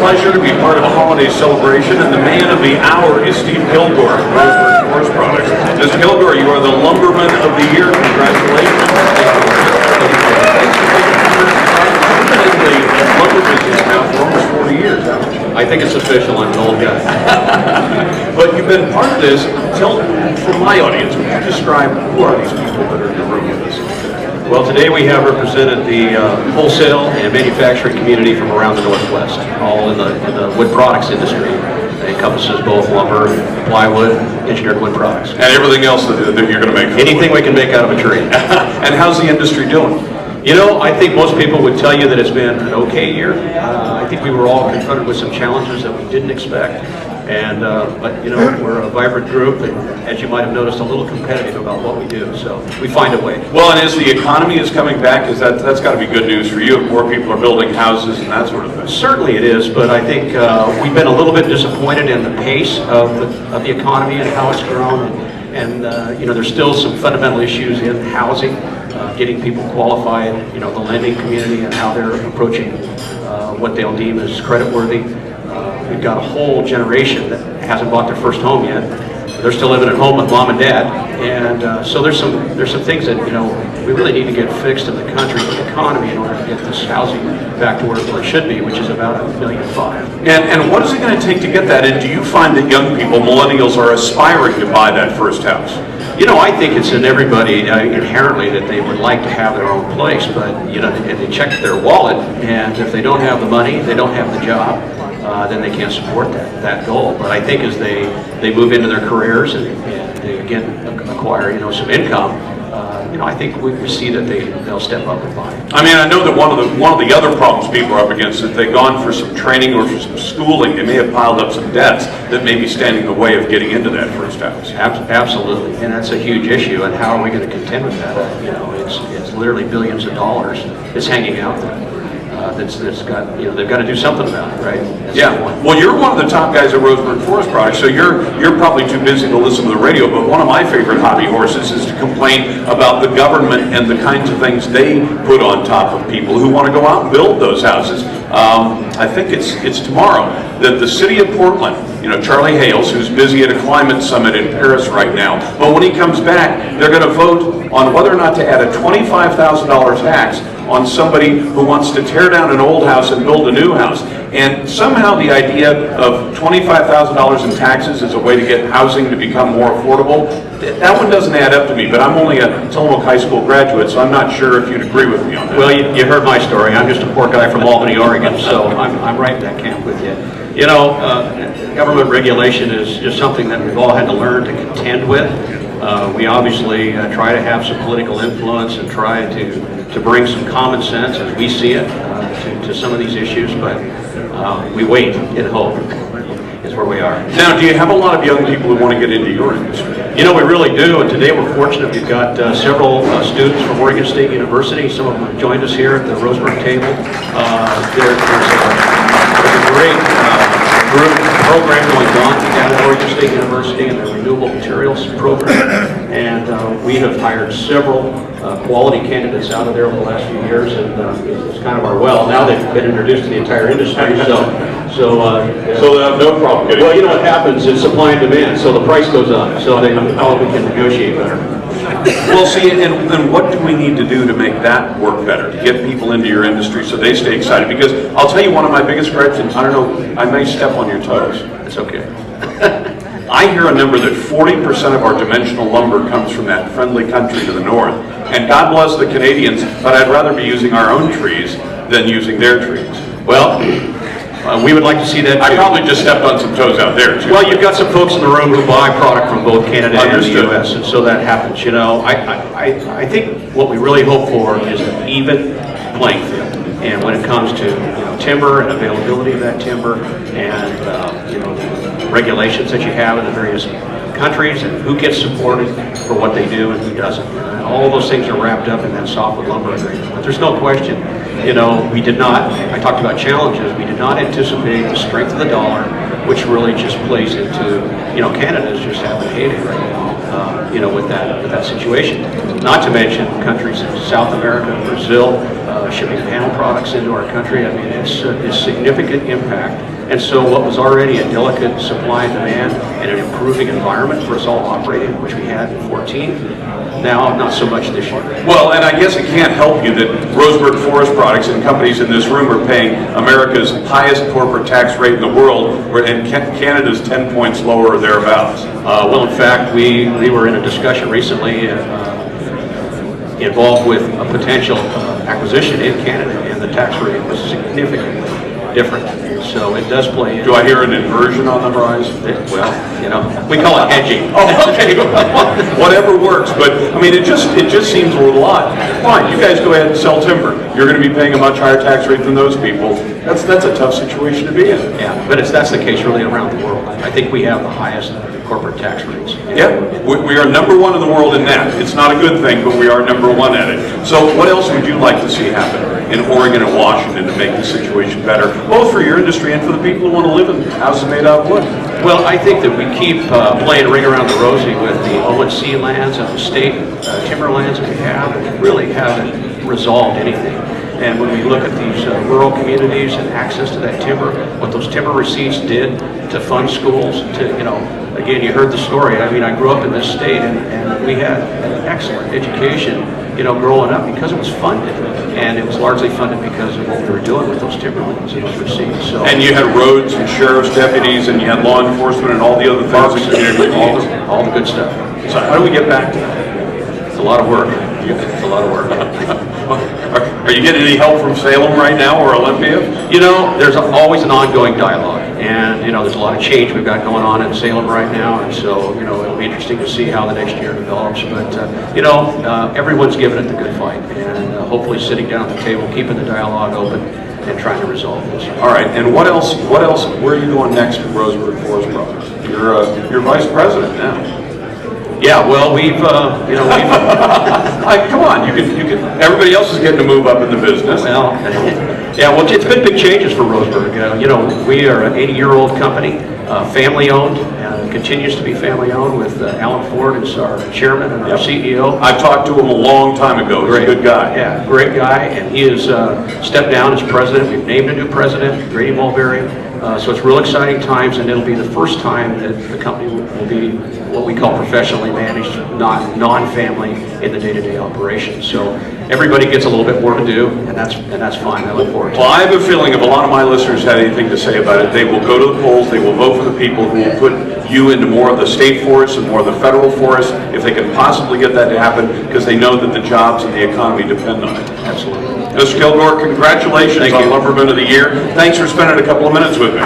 pleasure to be part of a holiday celebration, and the man of the hour is Steve Killgore from Roseburg Forest Products. Mr. Killgore, you are the Lumberman of the Year. Congratulations. You've been in the lumber business now for almost 40 years, haven't you? I think it's official. I'm an old guy. But you've been part of this. Tell, for my audience, would you describe who are these people that are in the room with us? Well, today we have represented the wholesale and manufacturing community from around the Northwest, all in the wood products industry. It encompasses both lumber, plywood, engineered wood products. And everything else that you're going to make. Anything we can make out of a tree. And how's the industry doing? You know, I think most people would tell you that it's been an okay year. I think we were all confronted with some challenges that we didn't expect. And, but you know, we're a vibrant group, and as you might have noticed, a little competitive about what we do, so we find a way. Well, and as the economy is coming back, that's got to be good news for you. More people are building houses and that sort of thing. Certainly it is, but I think we've been a little bit disappointed in the pace of the economy and how it's grown. And you know, there's still some fundamental issues in housing, getting people qualified, you know, the lending community and how they're approaching what they'll deem as creditworthy. We've got a whole generation that hasn't bought their first home yet. They're still living at home with mom and dad, and so there's some things that, you know, we really need to get fixed in the country, the economy, in order to get this housing back to where it should be, which is about 1.5 million. And what is it going to take to get that? And do you find that young people, millennials, are aspiring to buy that first house? You know, I think it's in everybody inherently that they would like to have their own place, but you know, they check their wallet, and if they don't have the money, they don't have the job. Then they can't support that goal. But I think as they move into their careers and they again acquire, you know, some income, you know, I think we see that they'll step up and buy. I mean, I know that one of the other problems people are up against is if they've gone for some training or for some schooling, they may have piled up some debts that may be standing in the way of getting into that first house. Absolutely, and that's a huge issue. And how are we going to contend with that? You know, it's literally billions of dollars that's hanging out there. That's got, you know, they've got to do something about it, right? That's yeah. Well, you're one of the top guys at Roseburg Forest Products, so you're probably too busy to listen to the radio. But one of my favorite hobby horses is to complain about the government and the kinds of things they put on top of people who want to go out and build those houses. I think it's tomorrow that the city of Portland, you know, Charlie Hales, who's busy at a climate summit in Paris right now, but when he comes back, they're going to vote on whether or not to add a $25,000 tax on somebody who wants to tear down an old house and build a new house. And somehow the idea of $25,000 in taxes is a way to get housing to become more affordable, that one doesn't add up to me, but I'm only a Tillamook High School graduate, so I'm not sure if you'd agree with me on that. Well, you heard my story. I'm just a poor guy from Albany, Oregon, so I'm right in that camp with you. You know, government regulation is just something that we've all had to learn to contend with. We obviously try to have some political influence and try to bring some common sense as we see it to some of these issues, but we wait and hope is where we are. Now, do you have a lot of young people who want to get into your industry? You know, we really do, and today we're fortunate. We've got several students from Oregon State University. Some of them have joined us here at the Roseburg table. There's a great program going on at Oregon State University in the Renewable Materials program, and we have hired several quality candidates out of there over the last few years, and it's kind of our well. Now they've been introduced to the entire industry, so they have no problem getting. Well, you know what happens is supply and demand, so the price goes up, so they probably can negotiate better. Well, see, and what do we need to do to make that work better, to get people into your industry so they stay excited? Because I'll tell you, one of my biggest gripes, and I don't know, I may step on your toes. It's okay. I hear a number that 40% of our dimensional lumber comes from that friendly country to the north. And God bless the Canadians, but I'd rather be using our own trees than using their trees. Well, we would like to see that too. I probably just stepped on some toes out there too. Well, you've got some folks in the room who buy product from both Canada and the U.S., and so that happens. You know, I think what we really hope for is an even playing field. And when it comes to, you know, timber and availability of that timber, and you know, the regulations that you have in the various countries, and who gets supported for what they do and who doesn't. All those things are wrapped up in that softwood lumber agreement. But there's no question, you know, we did not, I talked about challenges, we did not anticipate the strength of the dollar, which really just plays into, you know, Canada's just having a heyday right now, you know, with that situation. Not to mention countries in South America, Brazil, shipping panel products into our country. I mean, it's a significant impact And so what was already a delicate supply and demand and an improving environment for us all operating, which we had in 14, now not so much this year. Well, and I guess it can't help you that Roseburg Forest Products and companies in this room are paying America's highest corporate tax rate in the world, and Canada's 10 points lower or thereabouts. Well, in fact, we were in a discussion recently involved with a potential acquisition in Canada, and the tax rate was significantly different. So it does play in. Do I hear an inversion on the horizon? Well, we call it hedging. Oh, okay. Whatever works, but I mean, it just seems a little odd. Fine, you guys go ahead and sell timber. You're going to be paying a much higher tax rate than those people. That's a tough situation to be in. Yeah, but that's the case really around the world. I think we have the highest corporate tax rates. Yeah, we are number one in the world in that. It's not a good thing, but we are number one at it. So what else would you like to see happen in Oregon and Washington to make the situation better, both for your industry and for the people who want to live in houses made out of wood? Well, I think that we keep playing ring around the rosy with the ONC lands and the state timber lands that we have, and really haven't resolved anything. And when we look at these rural communities and access to that timber, what those timber receipts did to fund schools, again, you heard the story. I mean, I grew up in this state, and we had an excellent education, growing up because it was funded. And it was largely funded because of what we were doing with those timberlands and those receipts. So, and you had roads and sheriff's deputies, and you had law enforcement and all the other things that community needs. All the good stuff. So how do we get back to that? It's a lot of work. It's a lot of work. Are you getting any help from Salem right now or Olympia? There's always an ongoing dialogue, and there's a lot of change we've got going on in Salem right now, and so it'll be interesting to see how the next year develops. But everyone's giving it the good fight, and hopefully sitting down at the table, keeping the dialogue open, and trying to resolve this. All right, and what else? Where are you going next with Roseburg Forest Products? You're vice president now. Yeah, well, we've come on, you can. Everybody else is getting to move up in the business. Well, it's been big changes for Roseburg. We are an 80-year-old company, family-owned, continues to be family-owned with Alan Ford as our chairman and our CEO. I talked to him a long time ago. He's a good guy. Yeah, great guy, and he has stepped down as president. We've named a new president, Grady Mulberry. So it's real exciting times, and it'll be the first time that the company will be what we call professionally managed, not non-family in the day-to-day operations. So everybody gets a little bit more to do, and that's fine. I look forward to it. Well, I have a feeling if a lot of my listeners had anything to say about it, they will go to the polls, they will vote for the people who will put you into more of the state forests and more of the federal forests, if they can possibly get that to happen, because they know that the jobs and the economy depend on it. Absolutely. Mr. Killgore, congratulations on Lumberman of the Year. Thanks for spending a couple of minutes with me.